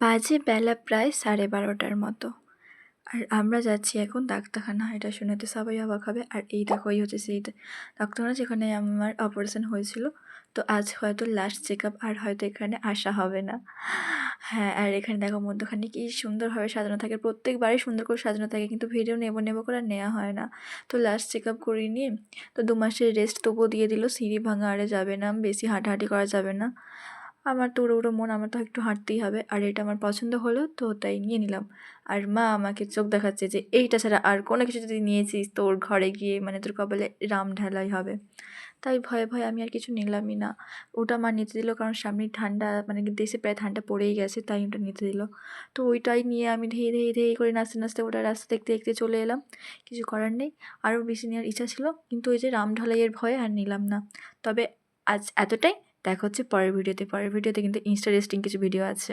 বাজে বেলা প্রায় 12:30টার মতো। আর আমরা যাচ্ছি এখন ডাক্তারখানা। এটা শুনে তো সবাই অবাক হবে। আর এই দেখো এই হচ্ছে সেই ডাক্তারখানা যেখানে আমার অপারেশন হয়েছিল। তো আজ হয়তো লাস্ট চেকআপ, আর হয়তো এখানে আসা হবে না। হ্যাঁ, আর এখানে দেখো মধ্যখানে কি সুন্দরভাবে সাজানো থাকে। প্রত্যেকবারই সুন্দর করে সাজানো থাকে, কিন্তু ভিডিও নেব করে আর নেওয়া হয় না। তো লাস্ট চেকআপ করিয়ে নিয়ে তো 2 মাসের রেস্ট তবুও দিয়ে দিল। সিঁড়ি ভাঙা আরে যাবে না, বেশি হাঁটাহাঁটি করা যাবে না। আমার তো উড়ো মন, আমার তো একটু হাঁটতেই হবে। আর এটা আমার পছন্দ হলো, তো তাই নিয়ে নিলাম। আর মা আমাকে চোখ দেখাচ্ছে যে এইটা ছাড়া আর কোনো কিছু যদি নিয়েছিস তোর ঘরে গিয়ে মানে তোর কপালে রাম ঢালাই হবে। তাই ভয়ে আমি আর কিছু নিলামই না। ওটা মা নিতে দিল, কারণ সামনে ঠান্ডা মানে দেশে প্রায় ঠান্ডা পড়েই গেছে, তাই ওটা নিতে দিল। তো ওইটাই নিয়ে আমি ধেই করে নাচতে ওটা রাস্তা দেখতে চলে এলাম। কিছু করার নেই। আরও বেশি নেওয়ার ইচ্ছা ছিল, কিন্তু ওই যে রাম ঢালাইয়ের ভয়ে আর নিলাম না। তবে আজ এতটাই। দেখা হচ্ছে পরের ভিডিওতে। পরের ভিডিওতে কিন্তু ইন্টারেস্টিং কিছু ভিডিও আছে।